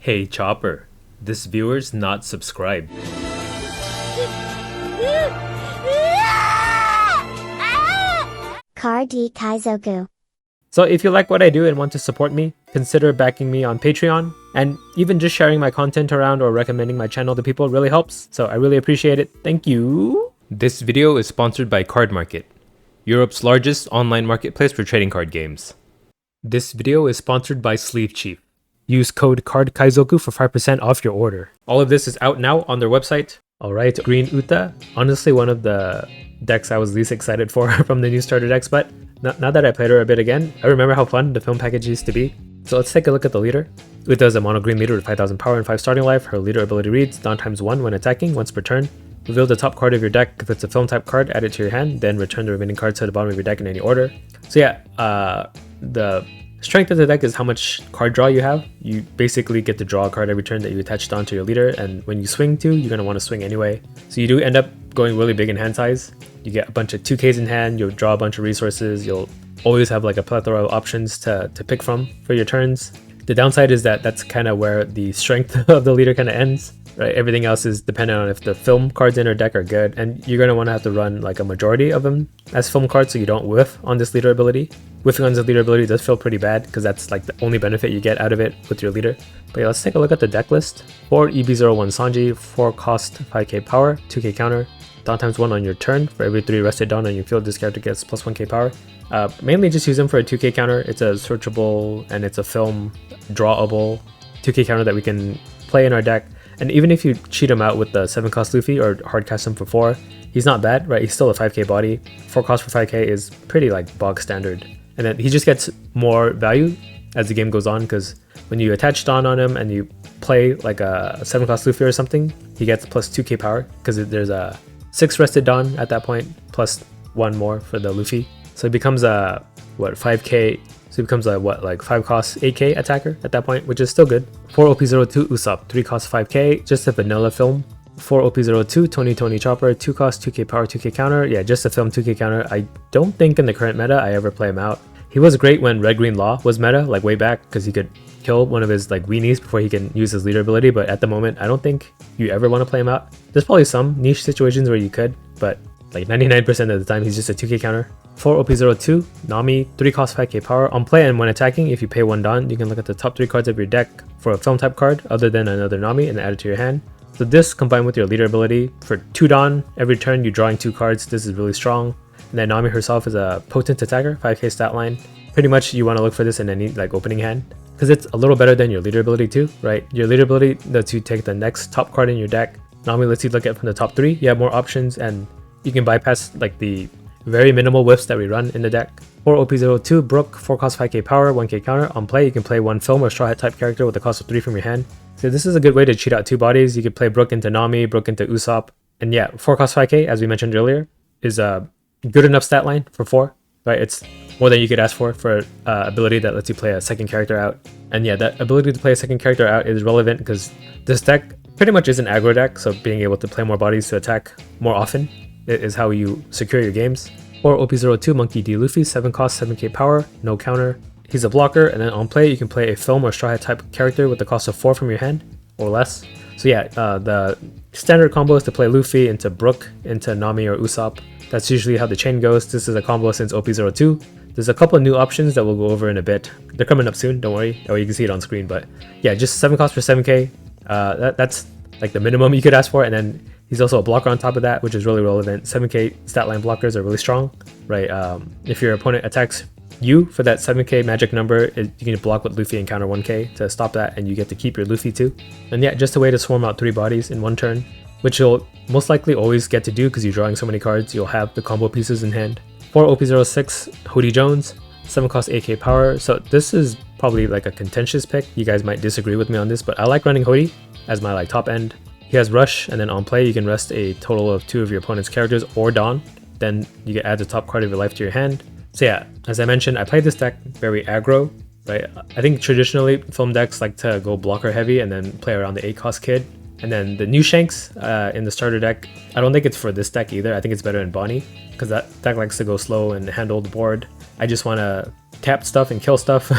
Hey Chopper, this viewer's not subscribed. Car D Kaizoku. So if you like what I do and want to support me, consider backing me on Patreon, and even just sharing my content around or recommending my channel to people really helps, so I really appreciate it. Thank you! This video is sponsored by Card Market, Europe's largest online marketplace for trading card games. This video is sponsored by Sleeve Chief. Use code CARDKAIZOKU for 5% off your order. All of this is out now on their website. Alright, Green UTA. Honestly, one of the decks I was least excited for from the new starter decks, but now that I played her a bit again, I remember how fun the film package used to be. So let's take a look at the leader. Uta is a mono green leader with 5000 power and 5 starting life. Her leader ability reads, Dawn times 1 when attacking, once per turn. Reveal the top card of your deck. If it's a film type card, add it to your hand, then return the remaining cards to the bottom of your deck in any order. So yeah, the strength of the deck is how much card draw you have. You basically get to draw a card every turn that you attached onto your leader, and when you swing to, you're going to want to swing anyway. So you do end up going really big in hand size. You get a bunch of 2Ks in hand, you'll draw a bunch of resources, you'll always have like a plethora of options to pick from for your turns. The downside is that that's kind of where the strength of the leader kind of ends. Right, everything else is dependent on if the film cards in her deck are good, and you're going to want to have to run like a majority of them as film cards so you don't whiff on this leader ability. Whiffing on this leader ability does feel pretty bad because that's like the only benefit you get out of it with your leader. But yeah, let's take a look at the deck list. 4 EB01 Sanji, 4 cost 5k power, 2k counter, Dawn times 1 on your turn. For every 3 rested Dawn on your field, this character gets plus 1k power. Mainly just use them for a 2k counter. It's a searchable and it's a film drawable 2k counter that we can play in our deck. And even if you cheat him out with the 7 cost Luffy or hard cast him for 4, he's not bad, right? He's still a 5k body. 4 cost for 5k is pretty like bog standard. And then he just gets more value as the game goes on, because when you attach Dawn on him and you play like a 7 cost Luffy or something, he gets plus 2k power because there's a 6 rested Dawn at that point, plus 1 more for the Luffy. So it becomes a, 5k, so it becomes a, like 5 cost 8k attacker at that point, which is still good. 4 OP02 Usopp, 3 cost 5k, just a vanilla film. 4 OP02 Tony Chopper, 2 cost 2k power, 2k counter. Yeah, just a film 2k counter. I don't think in the current meta I ever play him out. He was great when Red Green Law was meta, like way back, because he could kill one of his like weenies before he can use his leader ability, but at the moment I don't think you ever want to play him out. There's probably some niche situations where you could, but like 99% of the time he's just a 2k counter. 4 OP02 Nami, 3 cost 5k power. On play and when attacking, if you pay 1 Dawn, you can look at the top 3 cards of your deck for a film type card other than another Nami and add it to your hand. So this combined with your leader ability, for 2 Dawn, every turn you're drawing 2 cards, this is really strong. And then Nami herself is a potent attacker, 5k stat line. Pretty much you want to look for this in any like opening hand, because it's a little better than your leader ability too, right? Your leader ability lets you take the next top card in your deck. Nami lets you look at from the top 3, you have more options and you can bypass like the very minimal whiffs that we run in the deck. 4 OP02 Brook, 4 cost 5k power, 1k counter. On play, you can play 1 film or straw hat type character with a cost of 3 from your hand. So this is a good way to cheat out 2 bodies. You could play Brook into Nami, Brook into Usopp. And yeah, 4 cost 5k, as we mentioned earlier, is a good enough stat line for 4, right? It's more than you could ask for ability that lets you play a second character out. And yeah, that ability to play a second character out is relevant because this deck pretty much is an aggro deck, so being able to play more bodies to attack more often is how you secure your games. 4 OP02 Monkey D Luffy, 7 cost 7k power, no counter. He's a blocker, and then on play you can play a film or straw hat type character with the cost of 4 from your hand or less. So yeah, the standard combo is to play Luffy into Brook, into Nami or Usopp. That's usually how the chain goes. This is a combo since OP02. There's a couple of new options that we'll go over in a bit. They're coming up soon, don't worry. Oh, you can see it on screen, but yeah, just 7 cost for 7k. That's like the minimum you could ask for, and then he's also a blocker on top of that, which is really relevant. 7k stat line blockers are really strong, right? If your opponent attacks you for that 7k magic number, you can block with Luffy and counter 1k to stop that, and you get to keep your Luffy too. And yeah, just a way to swarm out 3 bodies in 1 turn, which you'll most likely always get to do because you're drawing so many cards, you'll have the combo pieces in hand. 4 OP06 Hoodie Jones, 7 cost 8k power. So this is probably like a contentious pick. You guys might disagree with me on this, but I like running Hoodie as my like top end. He has Rush, and then on play you can rest a total of 2 of your opponent's characters or Dawn. Then you can add the top card of your life to your hand. So yeah, as I mentioned, I played this deck very aggro, right? I think traditionally film decks like to go blocker heavy and then play around the 8 cost kid. And then the new Shanks in the starter deck, I don't think it's for this deck either. I think it's better in Bonnie, because that deck likes to go slow and handle the board. I just want to tap stuff and kill stuff.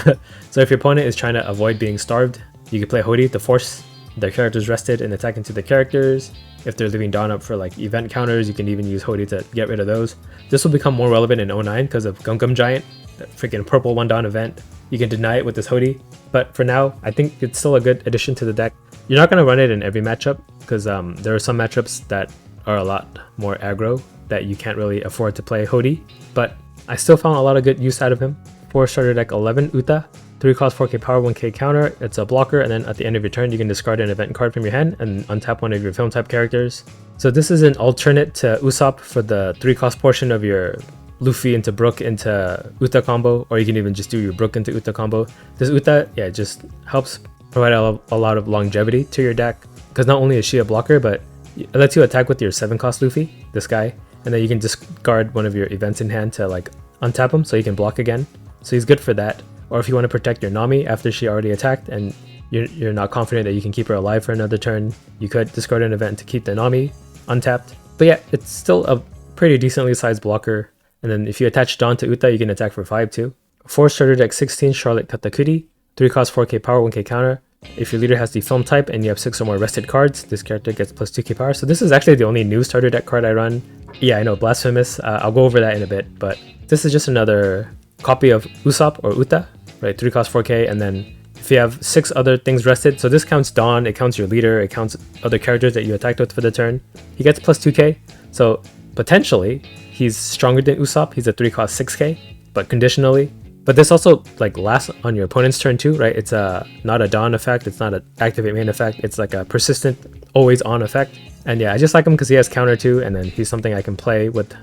So if your opponent is trying to avoid being starved, you can play Hody to force their characters rested and attack into the characters. If they're leaving Dawn up for like event counters, you can even use Hody to get rid of those. This will become more relevant in 09 because of Gum Giant, that freaking purple 1 Dawn event. You can deny it with this Hody, but for now, I think it's still a good addition to the deck. You're not going to run it in every matchup because there are some matchups that are a lot more aggro that you can't really afford to play Hody, but I still found a lot of good use out of him. For starter deck 11, UTA, 3 cost 4k power, 1k counter. It's a blocker, and then at the end of your turn, you can discard an event card from your hand and untap one of your film type characters. So this is an alternate to Usopp for the 3 cost portion of your Luffy into Brook into Uta combo, or you can even just do your Brook into Uta combo. This Uta, yeah, just helps provide a lot of longevity to your deck, because not only is she a blocker, but it lets you attack with your 7 cost Luffy, this guy, and then you can discard one of your events in hand to like untap him so you can block again. So he's good for that. Or if you want to protect your Nami after she already attacked and you're not confident that you can keep her alive for another turn, you could discard an event to keep the Nami untapped. But yeah, it's still a pretty decently sized blocker. And then if you attach Dawn to Uta, you can attack for 5 too. For starter deck 16, Charlotte Katakuri, 3 cost 4k power, 1k counter. If your leader has the film type and you have 6 or more rested cards, this character gets plus 2k power. So this is actually the only new starter deck card I run. Yeah, I know, blasphemous. I'll go over that in a bit, but this is just another copy of Usopp or Uta, right? 3 cost 4k, and then if you have 6 other things rested, so this counts Dawn, it counts your leader, it counts other characters that you attacked with for the turn. He gets plus 2k, so potentially he's stronger than Usopp. He's a 3 cost 6k, but conditionally. But this also like lasts on your opponent's turn too, right? It's not a Dawn effect, it's not an activate main effect, it's like a persistent, always on effect. And yeah, I just like him because he has counter too, and then he's something I can play with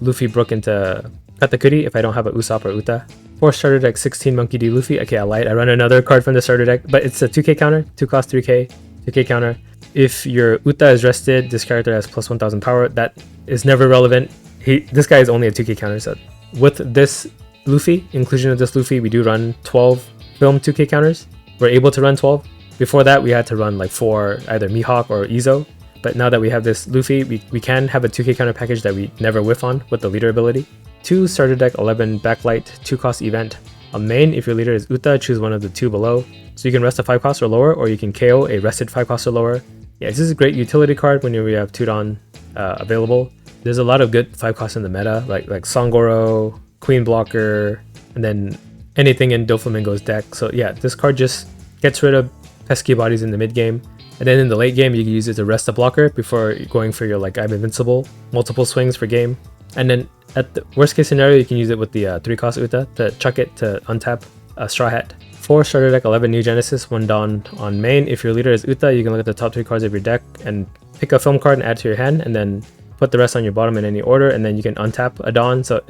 Luffy Brook into Katakuri if I don't have a Usopp or Uta. For starter deck 16, Monkey D. Luffy. Okay, I lied. I run another card from the starter deck, but it's a 2k counter, 2 cost 3k, 2k counter. If your Uta is rested, this character has plus 1000 power. That is never relevant. This guy is only a 2k counter set. With this Luffy, inclusion of this Luffy, we do run 12 film 2k counters. We're able to run 12. Before that, we had to run like 4 either Mihawk or Izo. But now that we have this Luffy, we can have a 2k counter package that we never whiff on with the leader ability. 2 starter deck 11 backlight 2 cost event. On main, if your leader is Uta, choose one of the 2 below. So you can rest a 5 cost or lower, or you can KO a rested 5 cost or lower. Yeah, this is a great utility card when we have 2 Dawn available. There's a lot of good 5 costs in the meta, like Sangoro, Queen Blocker, and then anything in Doflamingo's deck. So yeah, this card just gets rid of pesky bodies in the mid game. And then in the late game, you can use it to rest a blocker before going for your like I'm invincible, multiple swings per game. And then at the worst case scenario, you can use it with the 3 cost Uta to chuck it to untap a Straw Hat. 4 starter deck 11 New Genesis, 1 Dawn on main. If your leader is Uta, you can look at the top 3 cards of your deck and pick a film card and add to your hand, and then put the rest on your bottom in any order, and then you can untap a Dawn. So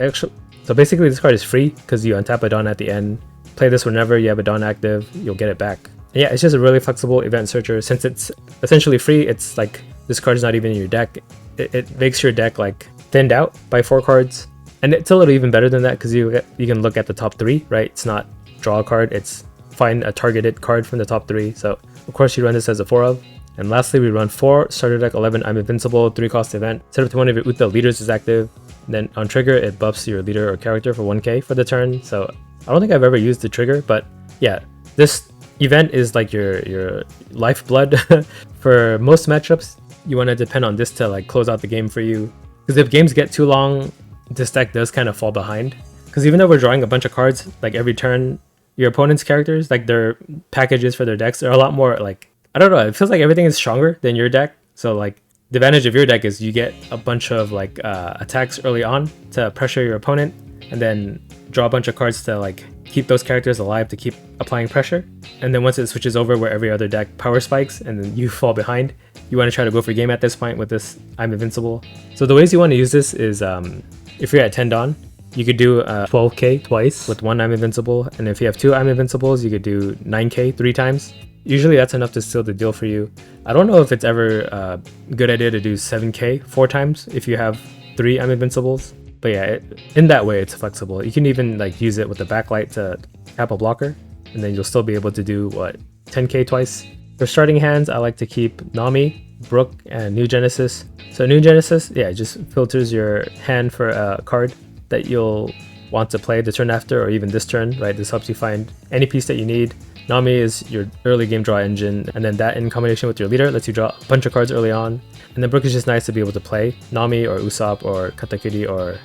basically this card is free because you untap a Dawn at the end. Play this whenever you have a Dawn active, you'll get it back. And yeah, it's just a really flexible event searcher. Since it's essentially free, it's like this card is not even in your deck. It makes your deck like thinned out by 4 cards. And it's a little even better than that because you can look at the top 3, right? It's not draw a card, it's find a targeted card from the top 3. So of course you run this as a 4 of. And lastly, we run 4 starter deck 11 I'm Invincible 3 cost event. Set up to one of your Uta leaders is active. Then on trigger, it buffs your leader or character for 1k for the turn. So I don't think I've ever used the trigger, but yeah, this event is like your lifeblood. For most matchups, you want to depend on this to like close out the game for you. Because if games get too long, this deck does kind of fall behind. Because even though we're drawing a bunch of cards like every turn, your opponent's characters, like their packages for their decks, are a lot more like, I don't know, it feels like everything is stronger than your deck. So like the advantage of your deck is you get a bunch of like attacks early on to pressure your opponent, and then draw a bunch of cards to like keep those characters alive to keep applying pressure. And then once it switches over where every other deck power spikes and then you fall behind, you want to try to go for game at this point with this I'm Invincible. So the ways you want to use this is if you're at 10 Dawn, you could do 12k twice with 1 I'm Invincible, and if you have 2 I'm Invincibles, you could do 9k 3 times. Usually that's enough to seal the deal for you. I don't know if it's ever a good idea to do 7k 4 times if you have 3 I'm Invincibles. But yeah, in that way it's flexible. You can even like use it with the backlight to tap a blocker, and then you'll still be able to do 10k twice. For starting hands, I like to keep Nami, Brook, and New Genesis. So New Genesis, yeah, it just filters your hand for a card that you'll want to play the turn after or even this turn, right? This helps you find any piece that you need. Nami is your early game draw engine, and then that in combination with your leader lets you draw a bunch of cards early on. And then Brook is just nice to be able to play Nami or Usopp or Katakuri or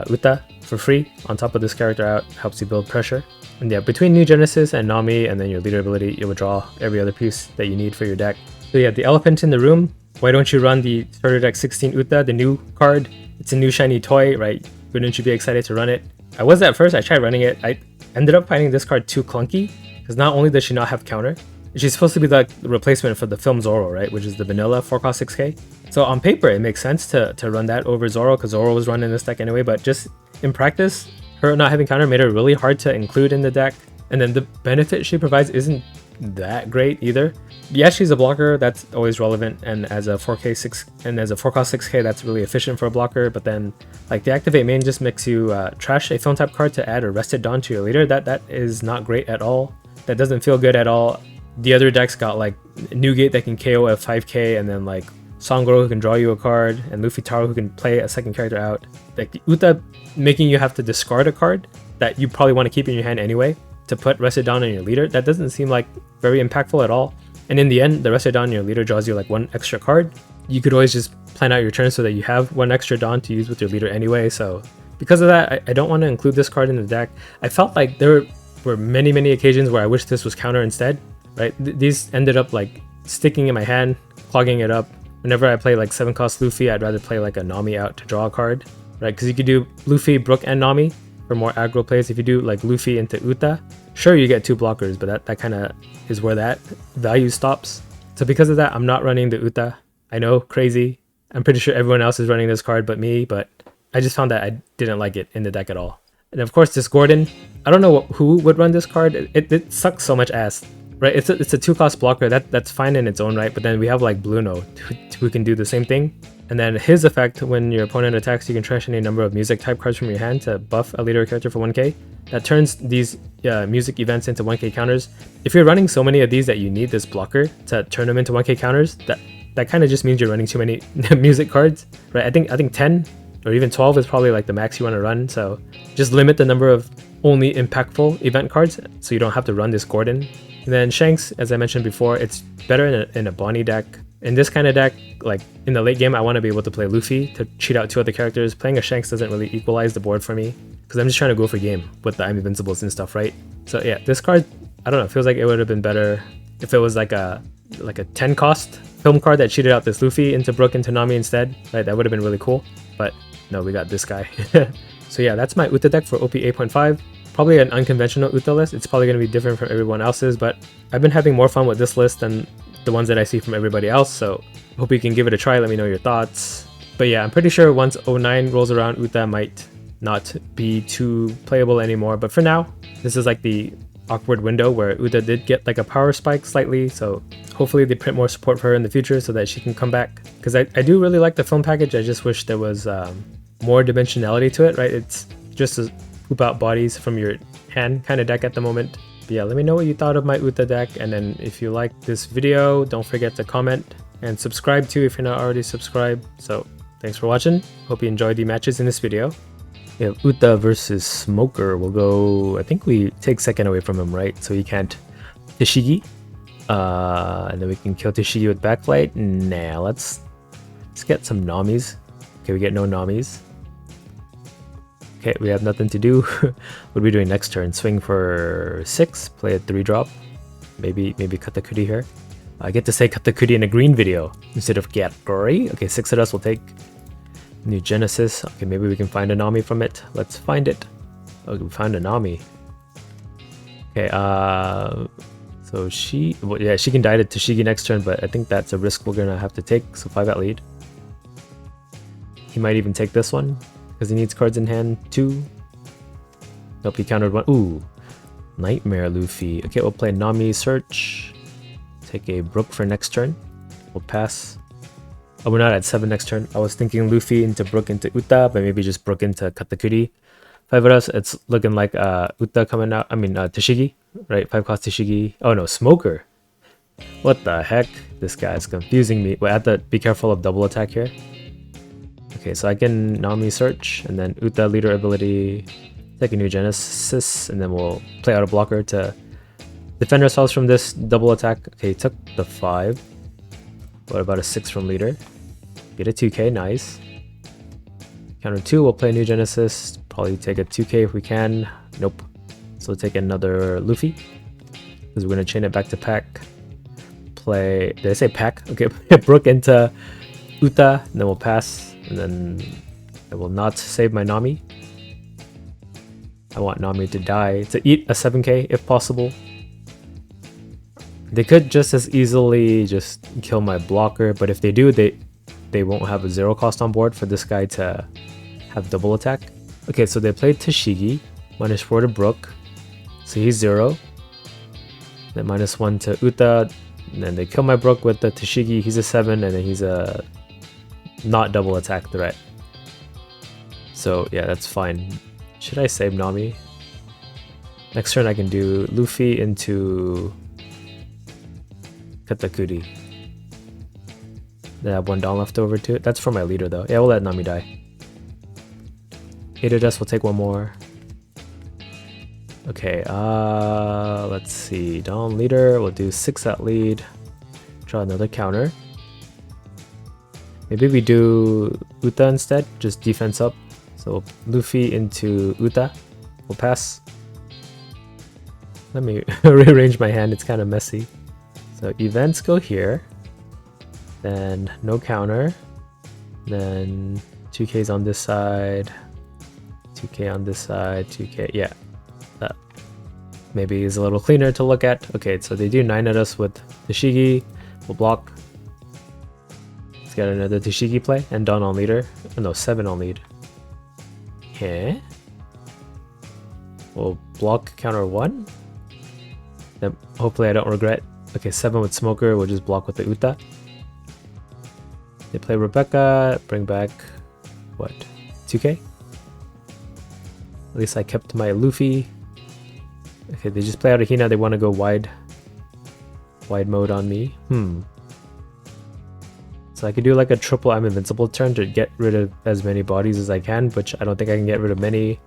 Uta for free on top of this character out, helps you build pressure. And yeah, between New Genesis and Nami and then your leader ability, you will draw every other piece that you need for your deck. So yeah, the elephant in the room, why don't you run the starter deck 16 Uta, the new card? It's a new shiny toy, right? Wouldn't you be excited to run it? I was at first, I tried running it. I ended up finding this card too clunky, because not only does she not have counter, she's supposed to be the replacement for the Film Zoro, right? Which is the vanilla 4-cost 6k. So on paper, it makes sense to run that over Zoro, because Zoro was running this deck anyway, but just in practice, her not having counter made her really hard to include in the deck. And then the benefit she provides isn't that great either. Yeah, she's a blocker, that's always relevant, and as a 4-cost 6k, that's really efficient for a blocker. But then, like, the activate main just makes you trash a film type card to add a Rested Dawn to your leader. That is not great at all. That doesn't feel good at all. The other decks got like Newgate that can KO at 5k, and then like Sangoro who can draw you a card, and Luffy Taro who can play a second character out. Like the Uta making you have to discard a card that you probably want to keep in your hand anyway to put Rested Dawn on your leader, that doesn't seem like very impactful at all. And in the end, the Rested Dawn on your leader draws you like one extra card. You could always just plan out your turn so that you have one extra Dawn to use with your leader anyway. So because of that, I don't want to include this card in the deck. I felt like there were many occasions where I wish this was counter instead, right? These ended up like sticking in my hand, clogging it up. Whenever I play like 7-cost Luffy, I'd rather play like a Nami out to draw a card, right? Because you could do Luffy, Brook, and Nami for more aggro plays. If you do like Luffy into Uta, sure, you get 2 blockers, but that kind of is where that value stops. So because of that, I'm not running the Uta. I know, crazy. I'm pretty sure everyone else is running this card but me, but I just found that I didn't like it in the deck at all. And of course, this Gordon, I don't know who would run this card. It sucks so much ass, right? It's a 2-cost blocker. That's fine in its own right, but then we have like Bluno who can do the same thing. And then his effect, when your opponent attacks, you can trash any number of music type cards from your hand to buff a leader character for 1k. That turns these music events into 1k counters. If you're running so many of these that you need this blocker to turn them into 1k counters, that kind of just means you're running too many music cards, right? I think 10 or even 12 is probably like the max you want to run. So just limit the number of only impactful event cards so you don't have to run this Gordon. And then Shanks, as I mentioned before, it's better in a Bonnie deck. In this kind of deck, like in the late game, I want to be able to play Luffy to cheat out 2 other characters. Playing a Shanks doesn't really equalize the board for me because I'm just trying to go for game with the I'm Invincibles and stuff, right? So yeah, this card, I don't know, it feels like it would have been better if it was like a 10-cost film card that cheated out this Luffy into Brook into Nami instead, right? That would have been really cool, but no, we got this guy. So yeah, that's my Uta deck for OP8.5. Probably an unconventional Uta list. It's probably going to be different from everyone else's, but I've been having more fun with this list than the ones that I see from everybody else, so hope you can give it a try. Let me know your thoughts. But yeah, I'm pretty sure once 09 rolls around, Uta might not be too playable anymore, but for now, this is like the awkward window where Uta did get like a power spike slightly, so hopefully they print more support for her in the future so that she can come back, because I do really like the film package. I just wish there was more dimensionality to it, right? It's just a hoop out bodies from your hand kind of deck at the moment. But yeah, let me know what you thought of my Uta deck, and then if you liked this video, don't forget to comment and subscribe too if you're not already subscribed. So thanks for watching. Hope you enjoyed the matches in this video. We have Uta versus Smoker. We'll go, I think we take second away from him, right? So he can't Tashigi. And then we can kill Tashigi with backlight. Nah, let's get some Namis. Okay, we get no Namis. Okay, we have nothing to do. What are we doing next turn? Swing for 6, play a 3-drop. Maybe Katakuri here. I get to say Katakuri in a green video instead of Gatgori. Okay, 6 of us will take New Genesis. Okay, maybe we can find a Nami from it. Let's find it. Okay, we found a Nami. Okay, so she can die to Tashigi next turn, but I think that's a risk we're gonna have to take. So 5 at lead. He might even take this one because he needs cards in hand too. Nope, he countered 1. Ooh, Nightmare Luffy. Okay, we'll play Nami Search. Take a Brook for next turn. We'll pass. Oh, we're not at 7 next turn. I was thinking Luffy into Brook into Uta, but maybe just Brook into Katakuri. 5 of us, it's looking like Uta coming out. I mean, Tashigi, right? 5-cost Tashigi. Oh no, Smoker. What the heck? This guy's confusing me. Wait, I have to be careful of double attack here. Okay, so I can Nami Search, and then Uta leader ability, take a New Genesis, and then we'll play out a blocker to Defend ourselves from this double attack. Okay, took the 5. What about a 6 from leader? Get a 2k, nice. Counter 2, we'll play New Genesis. Probably take a 2k if we can. Nope. So we'll take another Luffy. Because we're going to chain it back to pack. Play... Did I say pack? Okay, Brook into Uta. And then we'll pass. And then I will not save my Nami. I want Nami to die. To eat a 7k if possible. They could just as easily just kill my blocker. But if they do, they won't have a 0 cost on board for this guy to have double attack. Okay, so they played Tashigi, -4 to Brook, so he's 0. Then -1 to Uta, and then they kill my Brook with the Tashigi, he's a 7, and then he's a not double attack threat. So yeah, that's fine. Should I save Nami? Next turn I can do Luffy into Katakuri. Then I have 1 down left over to it. That's for my leader though. Yeah, we'll let Nami die. Dust will take 1 more. Okay, let's see. Dawn leader, we'll do 6 at lead. Draw another counter. Maybe we do Uta instead, just defense up. So Luffy into Uta. We'll pass. Let me rearrange my hand, it's kind of messy. So events go here. Then no counter. Then 2k's on this side. 2k on this side, 2k, yeah. That maybe is a little cleaner to look at. Okay, so they do 9 at us with Tashigi. We'll block. Let's get another Tashigi play. And Dawn on leader. Oh, no, 7 on lead. Okay. We'll block counter 1. Then hopefully I don't regret. Okay, 7 with Smoker. We'll just block with the Uta. They play Rebecca. Bring back, what, 2k? At least I kept my Luffy. Okay, they just play out a Hina. They want to go wide mode on me. So I could do like a triple I'm Invincible turn to get rid of as many bodies as I can, which I don't think I can get rid of many.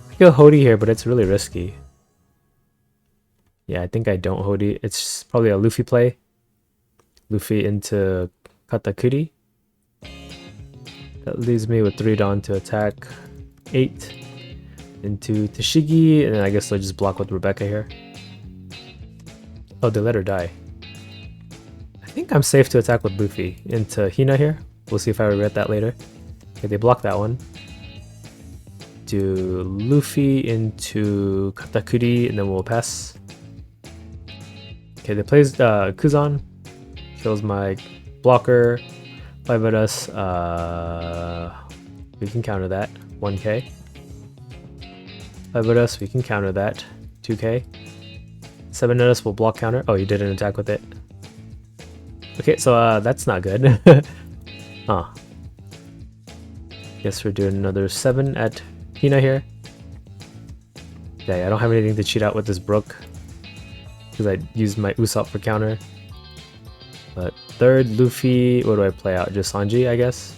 I feel Hody here, but it's really risky. Yeah, I think I don't Hody. It's probably a Luffy play. Luffy into Katakuri. That leaves me with 3 Dawn to attack. 8 into Tashigi, and then I guess they'll just block with Rebecca here. Oh, they let her die. I think I'm safe to attack with Luffy into Hina here. We'll see if I regret that later. Okay, they block that one. Do Luffy into Katakuri, and then we'll pass. Okay, they plays Kuzan. Kills my blocker. 5 at us. We can counter that. 1k. 5 at us, we can counter that. 2k. 7 at us will block counter. Oh, you didn't attack with it. Okay, so that's not good. Huh. Guess we're doing another 7 at Hina here. Yeah, I don't have anything to cheat out with this Brook. Because I used my Usopp for counter. But 3rd, Luffy, what do I play out? Just Sanji, I guess?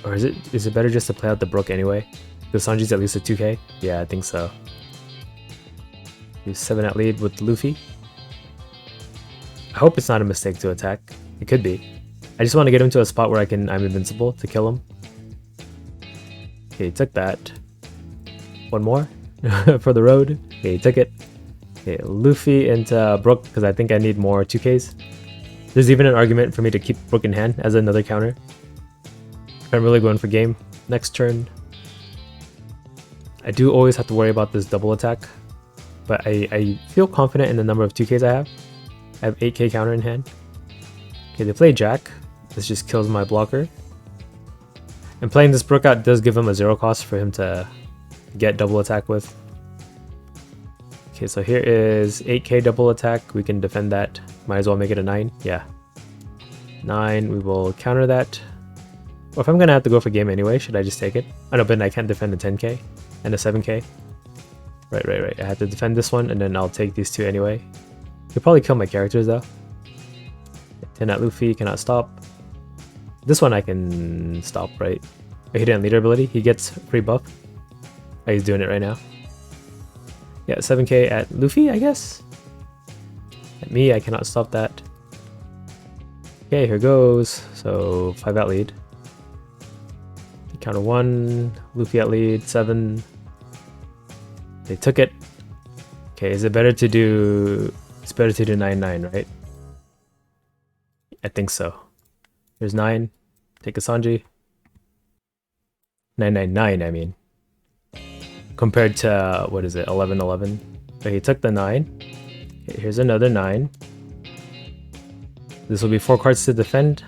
Or is it better just to play out the Brook anyway? Because Sanji's at least a 2k? Yeah, I think so. Do 7 at lead with Luffy. I hope it's not a mistake to attack. It could be. I just want to get him to a spot where I'm Invincible to kill him. Okay, he took that. 1 more for the road. Okay, he took it. Okay, Luffy into Brook because I think I need more 2ks. There's even an argument for me to keep Brook in hand as another counter. I'm really going for game. Next turn. I do always have to worry about this double attack, but I feel confident in the number of 2ks I have. I have 8k counter in hand. Okay, they play Jack. This just kills my blocker. And playing this Brook out does give him a 0 cost for him to get double attack with. Okay, so here is 8k double attack. We can defend that. Might as well make it a 9. Yeah. 9, we will counter that. Or if I'm gonna have to go for game anyway, should I just take it? I know, but I can't defend a 10k and a 7k. Right. I have to defend this one, and then I'll take these 2 anyway. He'll probably kill my characters though. 10 at Luffy, cannot stop. This one I can stop, right? A hidden leader ability, he gets free buff. Oh, he's doing it right now. Yeah, 7k at Luffy, I guess. At me, I cannot stop that. Okay, here goes. So 5 at lead. Counter 1, Luffy at lead, 7. They took it. Okay, is it better to do... It's better to do 9-9, right? I think so. Here's 9. Take a Sanji. 9-9-9, I mean. Compared to, what is it, 11-11? But he took the 9. Okay, here's another 9. This will be 4 cards to defend.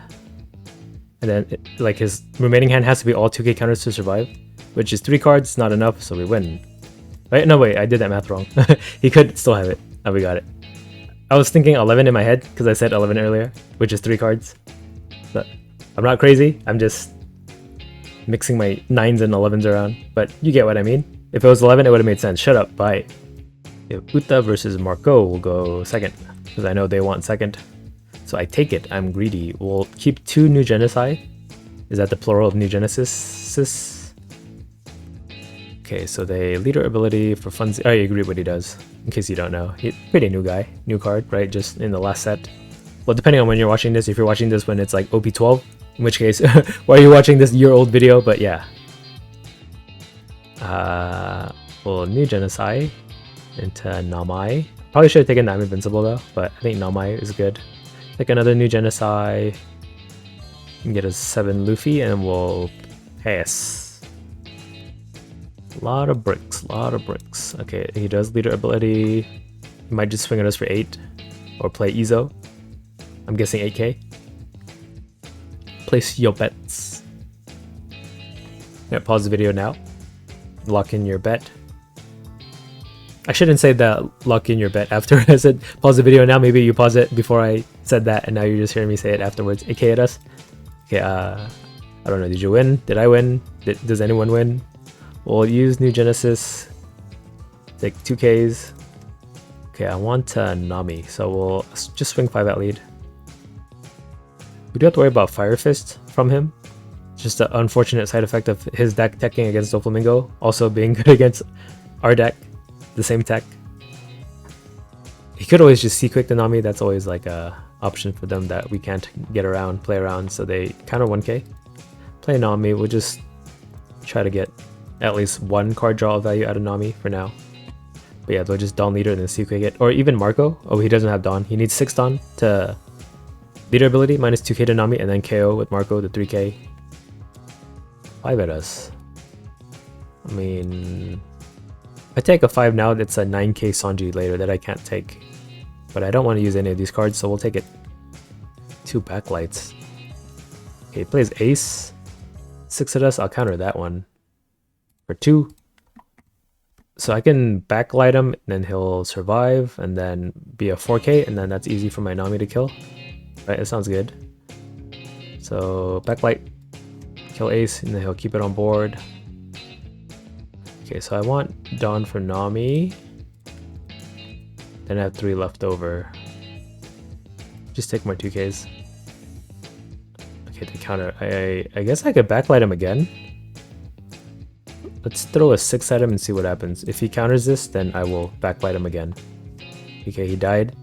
And then, like, his remaining hand has to be all 2k counters to survive. Which is 3 cards, not enough, so we win. Right? No, wait, I did that math wrong. He could still have it. Oh, we got it. I was thinking 11 in my head, because I said 11 earlier, which is 3 cards. But I'm not crazy, I'm just mixing my 9s and 11s around. But you get what I mean. If it was 11, it would have made sense. Shut up, bye. Uta versus Marco will go second, because I know they want second. So I take it, I'm greedy. We'll keep 2 New Genocide. Is that the plural of New Genesis? Okay, so they leader ability for funds. I agree what he does, in case you don't know. He's pretty new guy, new card, right? Just in the last set. Well, depending on when you're watching this, if you're watching this when it's like OP12, in which case, why are you watching this year-old video? But yeah. Well, New Genocide into Namai. Probably should have taken that Invincible though, but I think Namai is good. Take another New Genocide. And get a 7 Luffy and we'll pass. A lot of bricks, Okay, he does leader ability. He might just swing at us for 8. Or play Izo. I'm guessing 8k. Place your bets. Yeah, pause the video now. Lock in your bet. I shouldn't say that lock in your bet after I said pause the video now. Maybe you pause it before I said that and now you're just hearing me say it afterwards. AK at us. Okay, I don't know. Did you win? Did I win? Does anyone win? We'll use New Genesis. Take 2Ks. Okay, I want Nami, so we'll just swing 5 at lead. We do have to worry about Fire Fist from him. Just an unfortunate side effect of his deck teching against Doflamingo, also being good against our deck, the same tech. He could always just C-quick the Nami, that's always like a option for them that we can't get around, play around, so they counter 1k. Play Nami, we'll just try to get at least 1 card draw value out of Nami for now. But yeah, they'll just Dawn Leader and then C-quick it. Or even Marco. Oh, he doesn't have Dawn. He needs 6 Dawn to leader ability, minus 2k to Nami, and then KO with Marco, the 3k. 5 at us. I mean, if I take a 5 now, it's a 9k Sanji later that I can't take. But I don't want to use any of these cards, so we'll take it. 2 backlights. Okay, he plays Ace. 6 at us, I'll counter that one. For 2. So I can backlight him, and then he'll survive, and then be a 4k, and then that's easy for my Nami to kill. Right, it sounds good. So backlight, kill Ace, and then he'll keep it on board. Okay, so I want Dawn for Nami. Then I have 3 left over. Just take my 2Ks. Okay, to counter. I guess I could backlight him again. Let's throw a 6 at him and see what happens. If he counters this, then I will backlight him again. Okay, he died.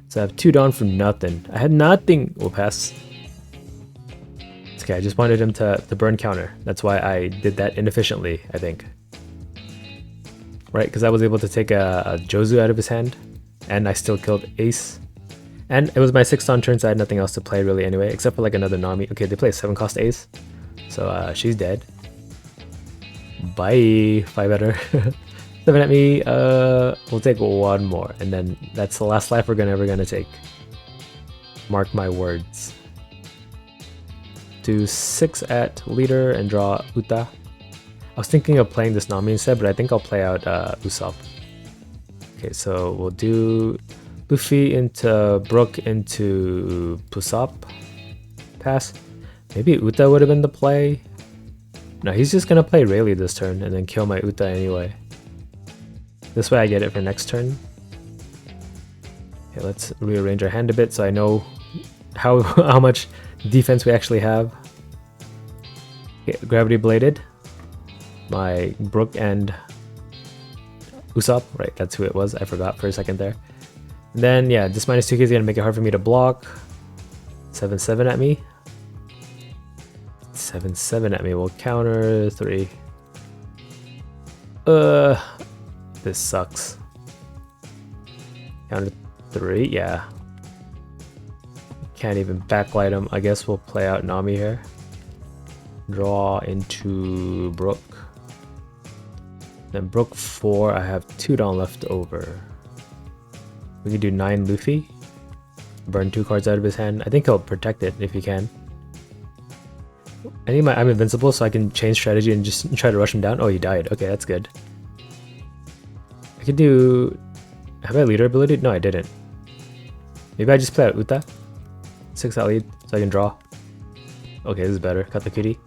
So I have 2 Dawn for nothing. I had nothing. We'll pass. It's okay, I just wanted him to burn counter. That's why I did that inefficiently, I think. Right, because I was able to take a Jozu out of his hand. And I still killed Ace. And it was my 6 Dawn turn, so I had nothing else to play really anyway. Except for like another Nami. Okay, they play a 7 cost Ace. So she's dead. Bye, 5 at her. 7 at me. We'll take 1 more, and then that's the last life we're ever gonna take. Mark my words. Do 6 at leader and draw Uta. I was thinking of playing this Nami instead, but I think I'll play out Usopp. Okay, so we'll do Luffy into Brook into Usopp. Pass. Maybe Uta would have been the play. No, he's just gonna play Rayleigh this turn and then kill my Uta anyway. This way I get it for next turn. Okay, let's rearrange our hand a bit so I know how much defense we actually have. Okay, Gravity Bladed. My Brook and Usopp, right? That's who it was. I forgot for a second there. And then yeah, this minus 2k is gonna make it hard for me to block. 7-7 at me. 7-7 at me. We'll counter 3. This sucks. Counter 3, yeah. Can't even backlight him. I guess we'll play out Nami here. Draw into Brook. Then Brook 4, I have 2 down left over. We can do 9 Luffy. Burn 2 cards out of his hand. I think he'll protect it if he can. I'm invincible, so I can change strategy and just try to rush him down. Oh, he died. Okay, that's good. I could do... Have I leader ability? No, I didn't. Maybe I just play out Uta. 6 out lead, so I can draw. Okay, this is better. Katakuri.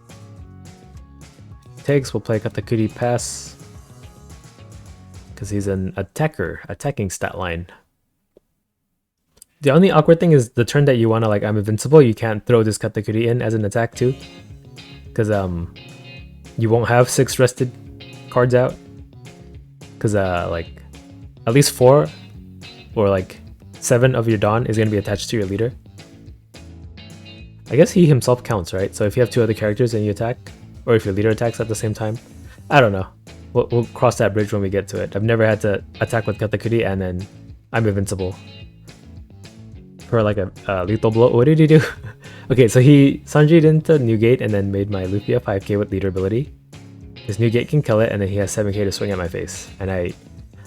Takes, we'll play Katakuri pass. Because he's an attacker, attacking stat line. The only awkward thing is the turn that you want to, like, I'm invincible, you can't throw this Katakuri in as an attack too. Because you won't have 6 rested cards out. Because like, at least 4 or like 7 of your Dawn is going to be attached to your leader. I guess he himself counts, right? So if you have 2 other characters and you attack, or if your leader attacks at the same time, I don't know. We'll cross that bridge when we get to it. I've never had to attack with Katakuri and then I'm invincible. For like a lethal blow. What did he do? Okay, so he Sanji'd into Newgate and then made my Luffy a 5k with leader ability. His Newgate can kill it and then he has 7k to swing at my face. And I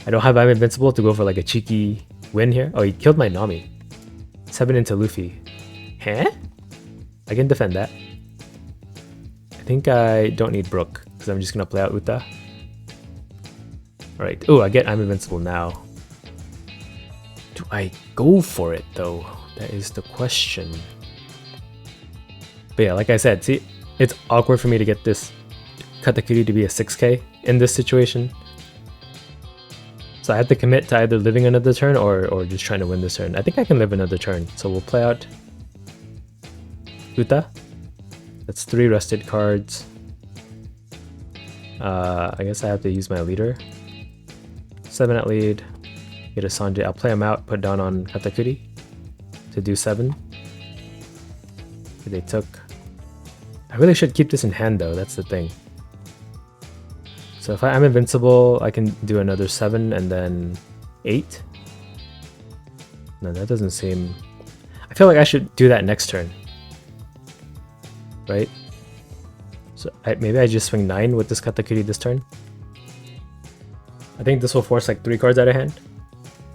don't have I'm invincible to go for like a cheeky win here. Oh, he killed my Nami. 7 into Luffy. Huh? I can defend that. I think I don't need Brook because I'm just gonna play out Uta. Alright. Oh, I get I'm invincible now. Do I go for it though? That is the question. But yeah, like I said, see, it's awkward for me to get this Katakuri to be a 6k in this situation. So I have to commit to either living another turn or just trying to win this turn. I think I can live another turn. So we'll play out Uta. That's 3 rested cards. I guess I have to use my leader. 7 at lead. Get a Sanji. I'll play him out, put down on Katakuri to do 7. They took. I really should keep this in hand though, that's the thing. So if I'm invincible, I can do another 7 and then 8. No, that doesn't seem... I feel like I should do that next turn. Right? So maybe I just swing 9 with this Katakuri this turn. I think this will force like 3 cards out of hand.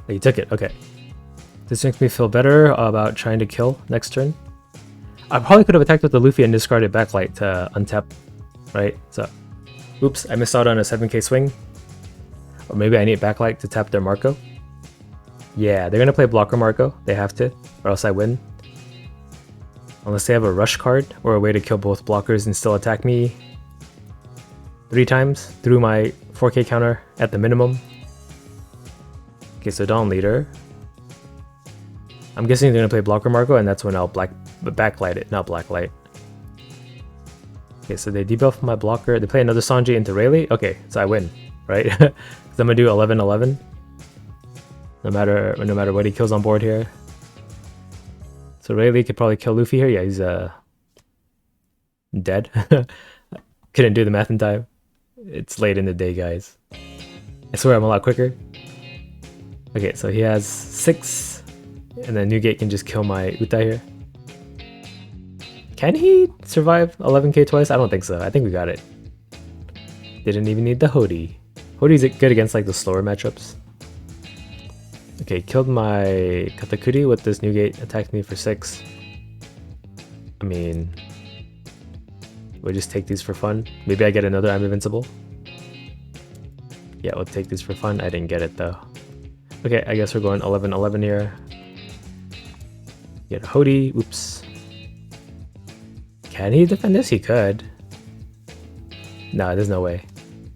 Oh, you took it, okay. This makes me feel better about trying to kill next turn. I probably could have attacked with the Luffy and discarded Backlight to untap, right? So, oops, I missed out on a 7k swing. Or maybe I need Backlight to tap their Marco. Yeah, they're gonna play Blocker Marco. They have to, or else I win. Unless they have a rush card or a way to kill both blockers and still attack me 3 times through my 4k counter at the minimum. Okay, so Dawn leader. I'm guessing they're gonna play Blocker Marco and that's when I'll backlight it, not blacklight. Okay, so they debuff my blocker. They play another Sanji into Rayleigh. Okay, so I win, right? Because I'm gonna do 11-11. No matter what he kills on board here. So Rayleigh could probably kill Luffy here. Yeah, he's dead. Couldn't do the math in time. It's late in the day, guys. I swear I'm a lot quicker. Okay, so he has 6. And then Newgate can just kill my Uta here. Can he survive 11k twice? I don't think so. I think we got it. Didn't even need the Hody. Hody's good against like the slower matchups. Okay, killed my Katakuri with this Newgate. Attacked me for 6. I mean... we'll just take these for fun. Maybe I get another I'm invincible. Yeah, we'll take these for fun. I didn't get it though. Okay, I guess we're going 11-11 here. Get a Hody. Oops. Can he defend this? He could. No, there's no way.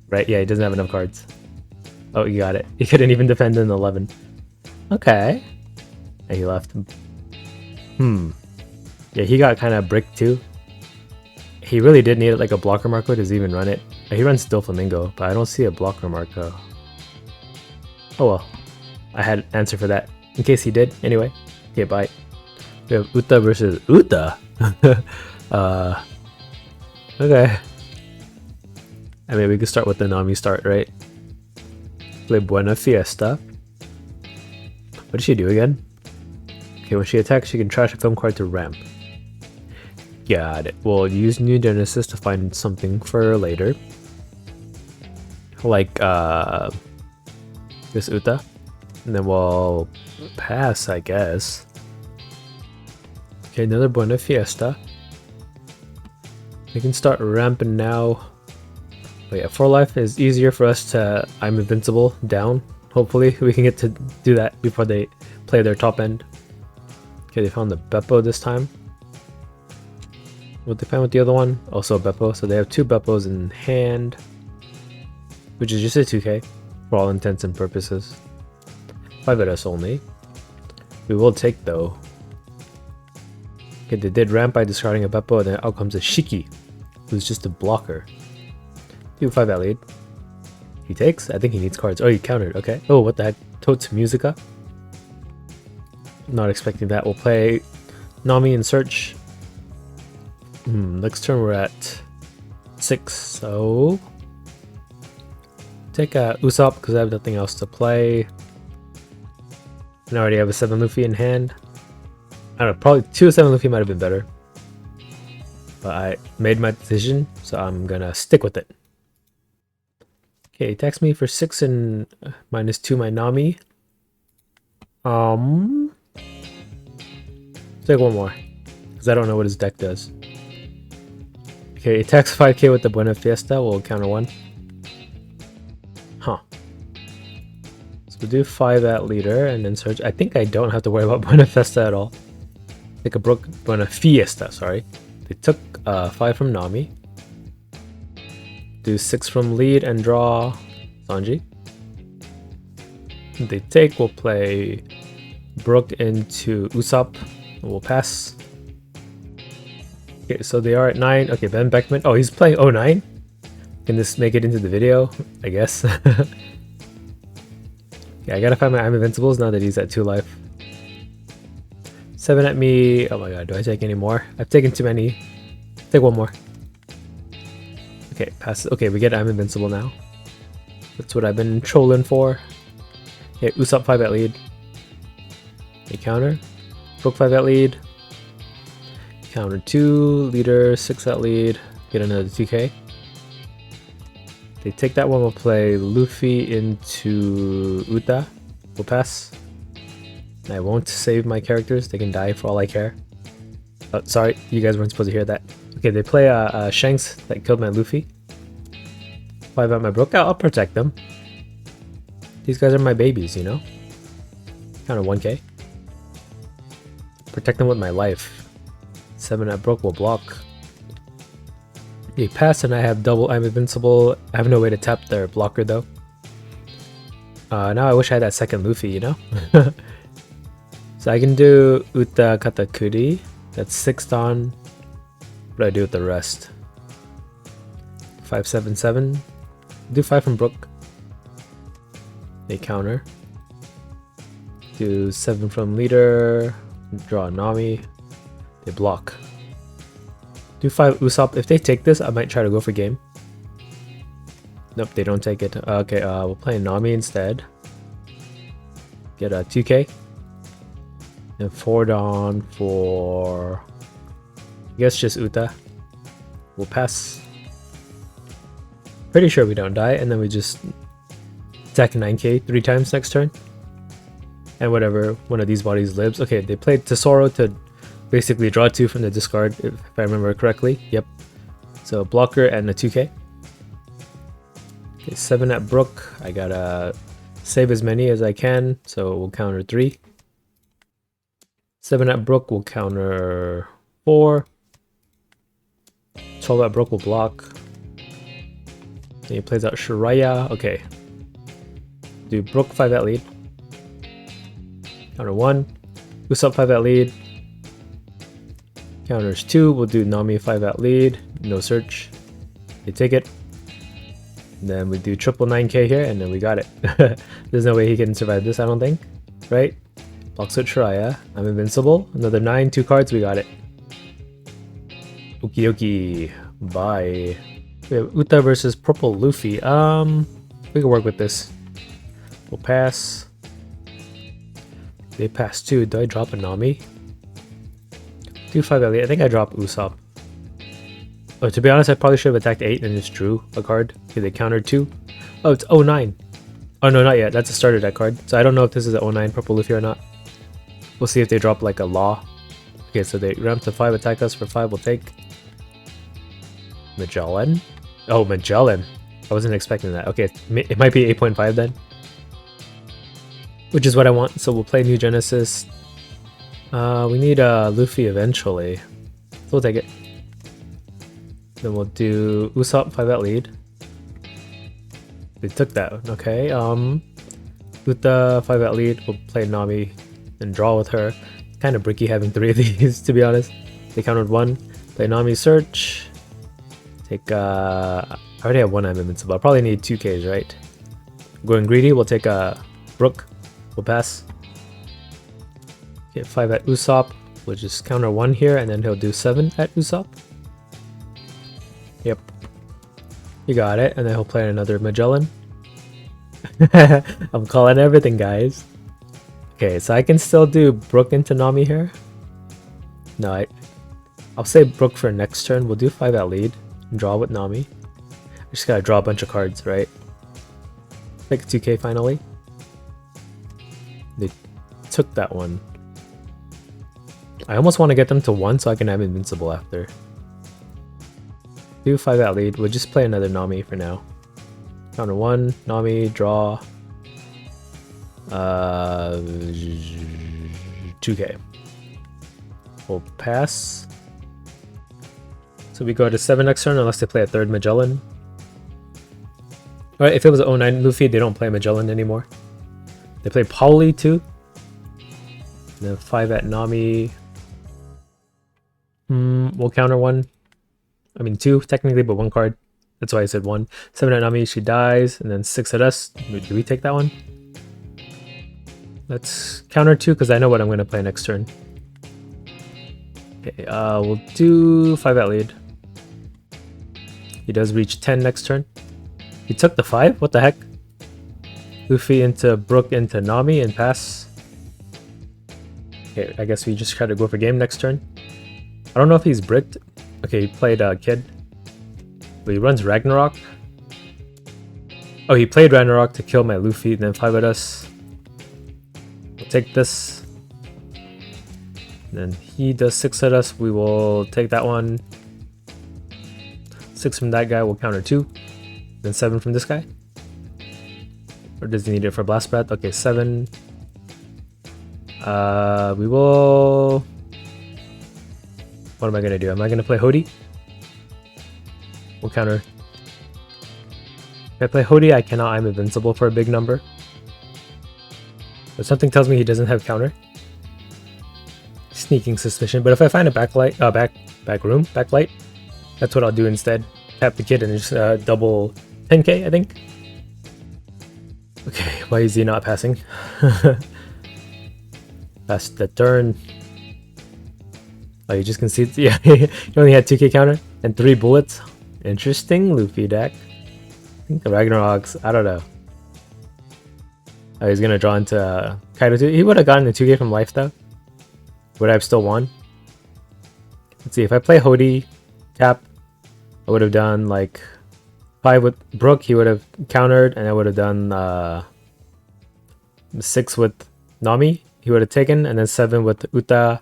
Right? Yeah, he doesn't have enough cards. Oh, he got it. He couldn't even defend an 11. Okay. And he left. Yeah, he got kind of bricked too. He really did need like a blocker Marco to even run it. He runs still Flamingo, but I don't see a blocker Marco. Oh well, I had an answer for that in case he did. Anyway, okay, bye. We have Uta versus Uta. Okay. I mean, we could start with the Nami start, right? Play Buena Fiesta. What does she do again? Okay, when she attacks, she can trash a film card to ramp. Got it. We'll use New Genesis to find something for later. Like, this Uta. And then we'll pass, I guess. Okay, another Buena Fiesta. We can start ramping now. But yeah, 4 life is easier for us to I'm Invincible down. Hopefully we can get to do that before they play their top end. Okay, they found the Beppo this time. What they found with the other one? Also a Beppo. So they have 2 Beppos in hand. Which is just a 2k for all intents and purposes. 5 at us only. We will take though. Okay, they did ramp by discarding a Beppo, and then out comes a Shiki, who's just a blocker. Do 5 at lead. He takes? I think he needs cards. Oh, he countered. Okay. Oh, what the heck? Totes Musica. Not expecting that. We'll play Nami and Search. Next turn we're at 6, so take Usopp because I have nothing else to play. And I already have a 7 Luffy in hand. I don't know, probably 2 7 Luffy might have been better. But I made my decision, so I'm gonna stick with it. Okay, he attacks me for 6 and -2 my Nami. Take one more, because I don't know what his deck does. Okay, attacks 5k with the Buena Fiesta, we'll counter 1. Huh. So we'll do 5 at leader and then search. I think I don't have to worry about Buena Fiesta at all. Take a Buena Fiesta, sorry. They took 5 from Nami. Do 6 from lead and draw Sanji. They take, we'll play Brook into Usopp. We'll pass. Okay, so they are at 9. Okay, Ben Beckman. Oh, he's playing 09? Can this make it into the video? I guess. Yeah, I gotta find my I'm Invincibles now that he's at 2 life. 7 at me. Oh my god, do I take any more? I've taken too many. Take one more. Okay, pass. Okay, we get I'm Invincible now. That's what I've been trolling for. Okay, Usopp 5 at lead. A counter. Brook 5 at lead. Counter 2. Leader 6 at lead. Get another 2k. They take that one, we'll play Luffy into Uta. We'll pass. I won't save my characters, they can die for all I care. Oh, sorry, you guys weren't supposed to hear that. Okay, they play Shanks that killed my Luffy. 5 at my Brook. I'll protect them. These guys are my babies, you know? Counter 1k. Protect them with my life. 7 at Brook will block. They pass and I have double I'm Invincible. I have no way to tap their blocker though. Now I wish I had that second Luffy, you know? So I can do Uta Katakuri. That's 6 on. What do I do with the rest? 5 7 7. Do 5 from Brook. They counter. Do 7 from leader. Draw Nami. They block. Do 5 Usopp. If they take this, I might try to go for game. Nope, they don't take it. Okay, we'll play Nami instead. Get a 2k. And 4 down for... I guess just Uta. We'll pass. Pretty sure we don't die, and then we just attack 9k 3 times next turn. And whatever one of these bodies lives. Okay, they played Tesoro to basically draw 2 from the discard, if I remember correctly. Yep. So blocker and a 2k. Okay, 7 at Brook. I gotta save as many as I can, so we'll counter 3. 7 at Brook will counter 4. 12 at Brook will block. Then he plays out Shiraya. Okay. Do Brook 5 at lead. Counter 1. Usopp 5 at lead. Counters 2. We'll do Nami 5 at lead. No search. They take it. And then we do triple 9k here, and then we got it. There's no way he can survive this, I don't think. Right? Blocks with Shiraya. I'm invincible. Another 9, 2 cards, we got it. Okie dokie. Bye. We have Uta versus Purple Luffy. We can work with this. We'll pass. They pass 2. Do I drop a Nami? 2-5 Elliot. I think I dropped Usopp. Oh, to be honest, I probably should have attacked 8 and just drew a card. Okay, they countered 2. Oh, it's 09. Oh, no, not yet. That's a starter deck card. So I don't know if this is a 09 Purple Luffy or not. We'll see if they drop like a Law. Okay, so they ramp to 5, attack us for 5. We'll take. Magellan? Oh, Magellan. I wasn't expecting that. Okay, it might be 8.5 then. Which is what I want. So we'll play New Genesis. We need Luffy eventually. So we'll take it. Then we'll do Usopp 5 at lead. They took that. Okay. With the 5 at lead, we'll play Nami and draw with her. Kind of bricky having 3 of these, to be honest. They counted 1. Play Nami Search. Take I already have 1 I'm invincible. I'll probably need 2 Ks, right? Going greedy, we'll take Brook. We'll pass. Get 5 at Usopp. We'll just counter 1 here, and then he'll do 7 at Usopp. Yep. You got it. And then he'll play another Magellan. I'm calling everything, guys. Okay, so I can still do Brook into Nami here. No, I'll say Brook for next turn. We'll do 5 at lead. And draw with Nami. I just gotta draw a bunch of cards, right? Like 2k finally. They took that one. I almost want to get them to 1 so I can have Invincible after. Do 5 at lead. We'll just play another Nami for now. Counter 1, Nami, draw. 2k. We'll pass. So we go to 7 next turn unless they play a 3rd Magellan. Alright, if it was 09 Luffy, they don't play Magellan anymore. They play Pauli too. And then 5 at Nami. We'll counter 1. I mean 2 technically, but 1 card. That's why I said 1. 7 at Nami, she dies. And then 6 at us. Do we take that one? Let's counter 2 because I know what I'm going to play next turn. Okay, we'll do 5 at lead. He does reach 10 next turn. He took the 5? What the heck? Luffy into Brook into Nami and pass. Okay, I guess we just try to go for game next turn. I don't know if he's bricked. Okay, he played Kid. But he runs Ragnarok. Oh, he played Ragnarok to kill my Luffy, then 5 at us. We'll take this. And then he does 6 at us. We will take that one. 6 from that guy, we'll counter 2. Then 7 from this guy. Or does he need it for Blast Breath? Okay, 7. We will... What am I going to do? Am I going to play Hody? We'll counter. If I play Hody, I cannot. I'm invincible for a big number. But something tells me he doesn't have counter. Sneaking suspicion. But if I find a backlight, backlight, that's what I'll do instead. Tap the Kid and just double 10k, I think. Okay, why is he not passing? That's the turn. Oh, you just conceded? Yeah, he only had 2k counter and 3 bullets. Interesting Luffy deck. I think the Ragnarok's, I don't know. Oh, he's gonna draw into Kaido 2. He would have gotten the 2k from life though. Would I have still won? Let's see, if I play Hody, tap, I would have done like 5 with Brook, he would have countered, and I would have done 6 with Nami, he would have taken, and then 7 with Uta.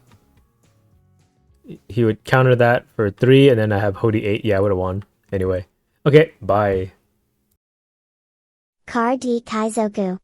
He would counter that for 3, and then I have Hody 8. Yeah, I would have won. Anyway. Okay, bye. Car D Kaizoku.